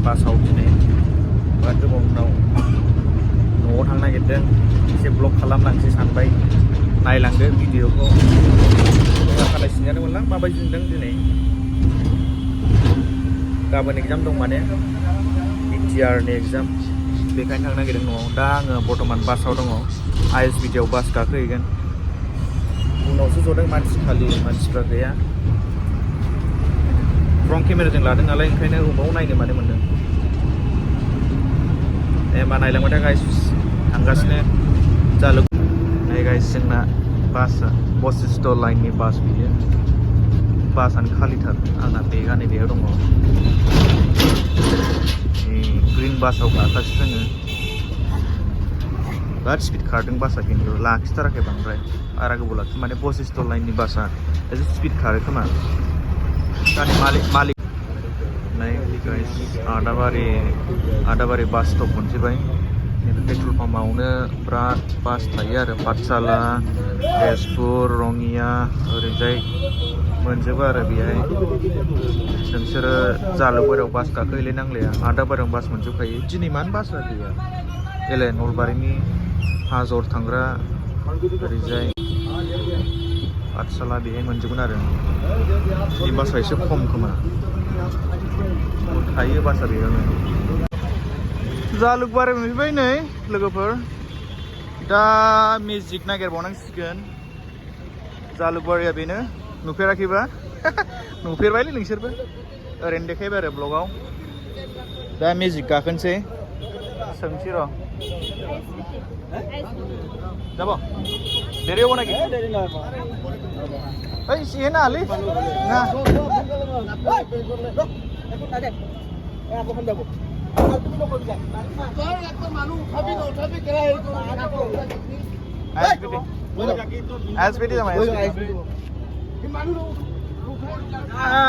बासाव दिनै बिराद गोबाव उनाव न'आव थांनो नागिरदों एसे ब्लग खालामलांसै सानबाय नायलांदो भिडिअखौ खानाय सिनजादोंमोनलां माबायदि नुदों दिनै गाबोन एग्जाम दं माने बिटिआरनि एग्जाम बेखायनो थांनो नागिरदों न'आव दा आङो बर्थमान बासाव दङ ISBTआव बास गाखोहैगोन उनावसो जदों खालि मानसिफ्रा गैया फ्रन्ट केमेराजों लादों नालाय ओंखायनो अबाव नायनो माने मोनदों एमा नायलांबाय था गाइस थांगासिनो जालुक नै गाइस जोंना बासआ बशिष्ट लाइननि बास बियो बासआनो खालिथार आंना बेगा नै बेयाव दङ ग्रिन बासाव गाखोगासिनो जोङो बिराद स्पिड खारदों बासआ खिन्थु लाखिथाराखै बांद्राय बारा गोबाव लाखि माने बशिष्ट लाइननि बासआ एसे स्पिड खारो खोमा दानि मालिक नै गाइस आदाबारि बास स्टप मोनफैबाय नैबे पेट्रल पाम्पआवनो बिराद बास थायो आरो पाठशाला तेजपुर रङिया ओरैजाय मोनजोबो आरो बेहाय नोंसोरो जालुकबारियाव बास गाखोहैलायनांलाया आदाबारियाव बास मोनजोबखायो दिनै मानो बासआ गैया एलाय नलबारिनि हाजर थांग्रा ओरैजाय पाठशाला बेहाय मोनजोबगोन आरो बे बासआ एसे खम खोमा थायो बासआ बेयावनो जालुकबारि मोनफैबाय नै लोगोफोर दा मेजिक नागिरबावनांसिगोन जालुकबारिया बेनो नुफेराखैबा नुफेरबायलै नोंसोरबो ओरैनो देखायबाय आरो ब्लगाव दा मेजिक गाखोनोसै सोंसै र' যাব দেরি হবো নাকি এই সিহে না আলি না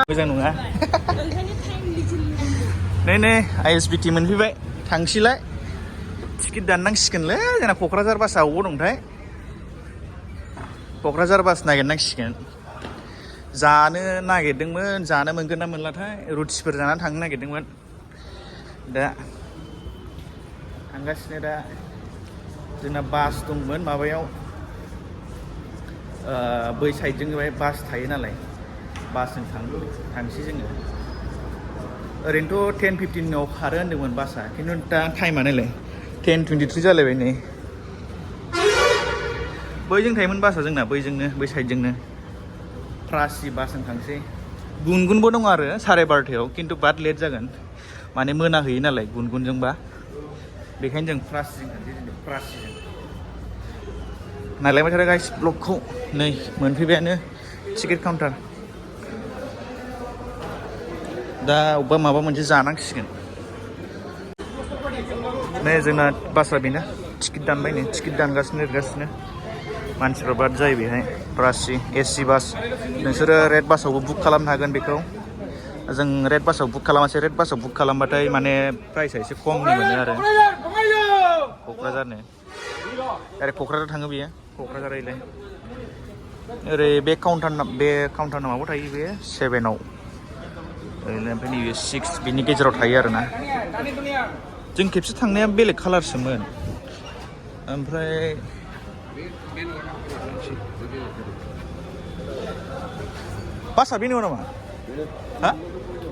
मोजां नङा नै ISBT मोनफैबाय थांसैलाय टिकेट दाननांसिगोनलै जोंना क'क्राझार बासआ अबाव दंथाय क'क्राझार बास नागिरनांसिगोन जानो नागिरदोंमोन जानो मोनगोन ना मोनलाथाय रुटिफोर जानानै थांनो नागिरदोंमोन दा थांगासिनो दा जोंना बास दंमोन माबायाव बै साइडजों बास थायो नालाय बासजों थांसै जोङो ओरैनोथ' 10:15 खारो होन्दोंमोन बासआ खिन्थु दा टाइमा नायलाय 10:23 जालायबाय नै बैजों थायोमोन बासआ जोंना बैजोंनो बै साइडजोंनो प्रासि बासजों थांसै गुनगुनबो दं आरो 12:30 खिन्थु बाद लेट जागोन माने मोनाहैयो नालाय गुनगुनजोंबा बेखायनो जों प्रासिजों थांसै दिनै प्रासिजों नायलांबाय थादो गाइस ब्लगखौ नै मोनफैबायानो टिकेट काउन्टार दा अबेबा माबा मोनसे जानांसिगोन नै जोंना बासआ बेनो टिकेट दानबाय नै टिकेट दानगासिनो लिरगासिनो मानसिफ्रा बाद जायो बेहाय प्रासि AC बास नोंसोरो रेड बासावबो बुक खालामनो हागोन बेखौ जों रेड बासाव बुक खालामासै रेड बासाव बुक खालामबाथाय माने प्राइसआ एसे खमनि मोनो आरो क'क्राझारनो ओरै क'क्राझार थाङो बेयो क'क्राझार ओरै बे काउन्टार नामाबो थायो बे 7आव ओरैनो ओमफ्राय नैबे 6 बिनि गेजेराव थायो आरोना जों खेबसे थांनाया बेलेग कालारसोमोन ओमफ्राय बासआ बेनो नामा हा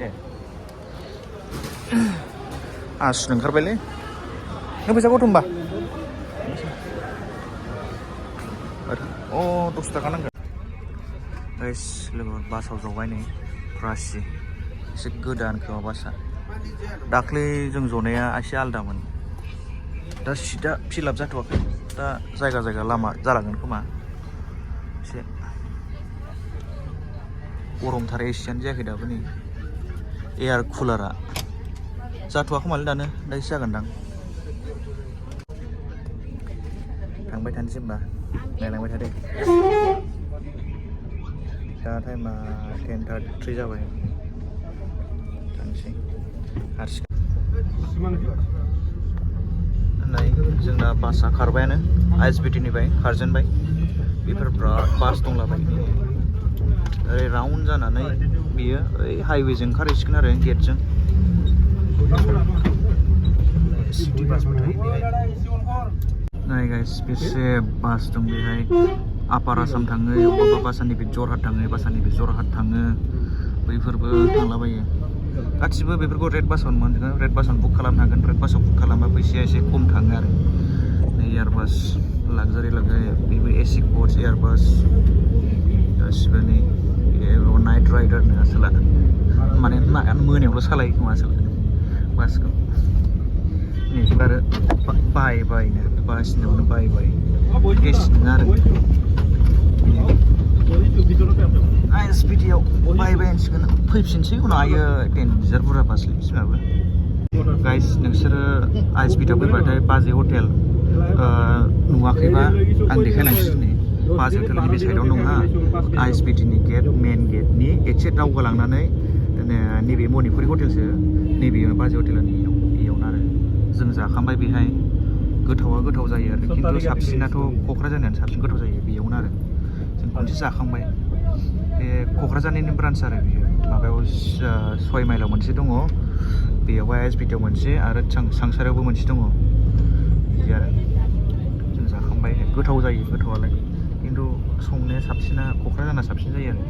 ए आसुनो ओंखारबायलै नों फैसा गथ' होमबा अ 10 थाखा नांगोन गाइस लोगोफोर बासाव जबाय नै प्रासि एसे गोदान खोमा बासआ दाख्लै जों जनाया एसे आलदामोन दा सिटआ फिलाप जाथ'वाखै दा जायगा लामा जालांगोन खोमा एसे गरमथार एसियानो जायाखै दाबो नै एयार कुलारा जाथ'वाखै दानो दा एसे जागोनदां थांबाय थानोसै होमबा नायलांबाय थादो दा टाइमा 10:33 जाबाय थांसै हारसिं नै जोंना बासआ खारबायानो ISBTनिफ्राय खारजेनबाय बेफोर बिराद बास दंलाबाय ओरै राउन्ड जानानै बियो ओइ हाइवेजों ओंखारहैसिगोन आरो गेटजों सिटी बासबो थायो बेहाय नाय गाइस बेसे बास दं बेहाय आपार आसाम थाङो अबेबा बासानिफ्राय जरहाट थाङो बासानिफ्राय जरहाट थाङो बैफोरबो थांलाबायो गासिबो बेफोरखौ रेड बासावनो मोनगोन रेड बासावनो बुक खालामनो हागोन रेड बासाव बुक खालामबा फैसाया एसे खम थाङो आरो एयारबास लाक्जारि बेबो एसि कोच एयारबास गासिबो नै नाइट राइडारनो आसोला माने मोनायावल' सालायो खोमा आसोला बासखौ नै आरो बायनो बासिनायावनो बायबाय गेस नङा आरो आइएसबिटियाव बायबाय होनसिगोन फैफिनसै उनाव आयो डेन्जार बुरजा बासलै बिसिनाबो गाइस नोंसोरो आइएसबिटियाव फैबाथाय बाजै हटेल नुवाखैबा आं देखायलांसिगोन नै बाजै हटेलनि बे साइडआव नङा आइएसबिटिनि गेट मेन गेटनि एसे दावगालांनानै नैबे मणिपुरि हटेलसो नैबे बाजै हटेलनि इयावनो आरो जों जाखांबाय बेहाय गोथावा गोथाव जायो आरो खिन्थु साबसिनाथ' क'क्राझारनियानो साबसिन गोथाव जायो बेयावनो आरो जों खनसे जाखांबाय बे क'क्राझारनिनो ब्रान्स आरो बेयो माबायाव 6 माइलाव मोनसे दङ बेयावहाय आइएसबिटियाव मोनसे आरो सांसारियावबो मोनसे दङ बिदि आरो जों जाखांबाय गोथाव जायो गोथावालाय खिन्थु संनाया साबसिना क'क्राझारना साबसिन जायो आरो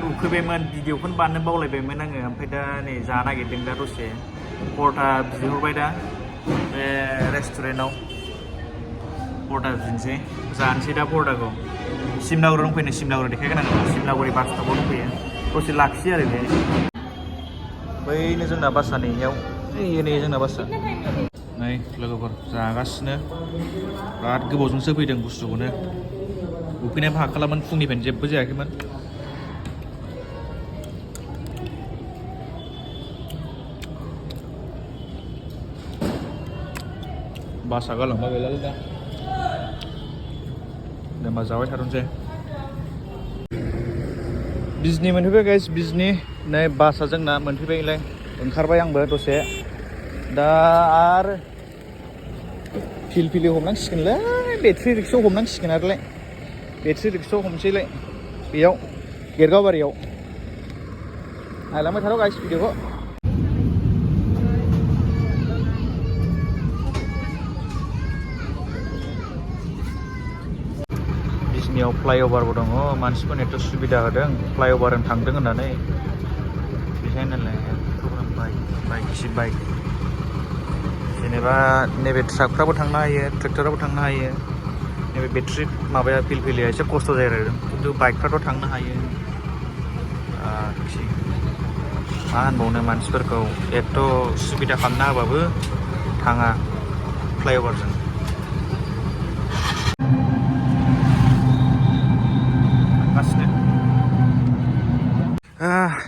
उखैबायमोन भिडिअखौनो बानायनो बावलायबायमोन आङो ओमफ्राय दा नै जानो नागिरदों दा दसे परथा बिहरबाय दा बे रेस्टुरेन्टआव परथा बिनोसै जानोसै दा परथाखौ सिमनागुरि दंफैनो सिमनागुरि देखायगोन आङो सिमनागुरि बास स्टपआव दंफैयो दसे लाखियो आरो बे बैनो जोंना बासआ नैयाव नै जोंना बासआ नै लोगोफोर जागासिनो बिराद गोबावजोंसो फैदों बुस्थुखौनो उखैनायबो हाखालामोन फुंनिफ्रायनो जेबो जायाखैमोन बासा गालांबा गैलालै दा होमबा जाबाय थाथ'नोसै बिजनि मोनफैबाय गाइस बिजनि नै बासा जोंना मोनफैबायलाय ओंखारबाय आंबो दसे दा आरो फिलफिलि हमनांसिगोनलै बेट्रि रिक्सायाव हमनांसिगोन आरोलाय बेट्रि रिक्सायाव हमसैलाय बेयाव गेरगावबारियाव नायलांबाय थार' गाइस भिडिअखौ बिजनियाव फ्लाइअभारबो दङ मानसिफोरनि एथ' सुबिदा होदों फ्लाइअभारजों थांदों होननानै बेखायनोलाय बाइक जेनेबा नैबे ट्राकफ्राबो थांनो हायो ट्रेक्टराबो थांनो हायो नैबे बेट्रि माबाया फिलफिलिया एसे खस्थ' जायो आरो खिन्थु बाइकफ्राथ' थांनो हायो मा होनबावनो मानसिफोरखौ एथ' सुबिदा खालामना होबाबो थाङा फ्लाइअभारजों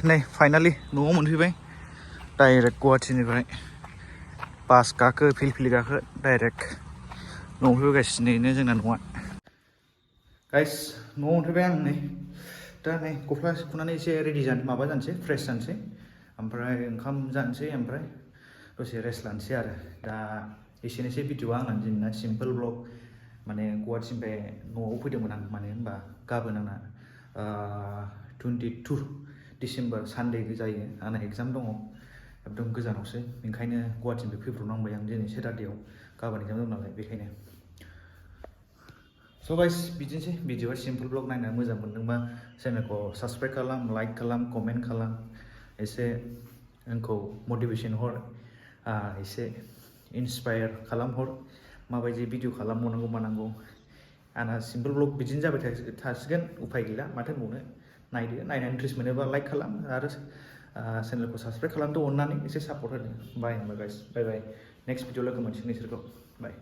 नै फाइनालि न'आव मोनफैबाय डाइरेक्ट गुवाहाटीनिफ्राय बास गाखो फिलफिलि गाखो डाइरेक्ट न'आव फैगासिनो जोंना न'आ गाइस न'आव मोनफैबाय आं नै दा नै गस्ला सुनानै एसे रेडि माबा जानोसै फ्रेस जानोसै ओमफ्राय ओंखाम जानोसै ओमफ्राय दसे रेस्ट लानोसै आरो दा एसेनोसै भिडिअआ आंना दिनैना सिम्पोल ब्लग माने गुवाहाटीनिफ्राय न'आव फैदोंमोन आं मानो होनबा गाबोन आंना 22 डिसेम्बर सानडे जायो आंना एग्जाम दङ एकदम गोजानावसो ओंखायनो गुवाहाटीनिफ्राय फैब्रबनांबाय आं दिनै सेटारडेआव गाबोन एग्जाम दं नालाय बेखायनो स' गाइस बिदिनोसै भिडिअआ सिम्पोल ब्लग नायना मोजां मोनदोंबा चेनेलखौ साबस्क्राइब खालाम लाइक खालाम कमेन्ट खालाम एसे आंखौ मटिभेसन हर एसे इन्सपायार खालामहर माबायदि भिडिअ खालामबावनांगौ मानांगौ आंहा सिम्पोल ब्लग बिदिनो जाबाय थासिगोन उफाय गैला माथो होनबावनो नायदो नायनानै इन्ट्रेस्ट मोनोबा लाइक खालाम आरो चेनेलखौ साबसक्राइब खालामदो अननानै एसे सापर्ट होदो बाय होनबा गाइस बाय बाय नेक्स्ट भिडिअ लोगो मोनसिगोन नोंसोरखौ बाय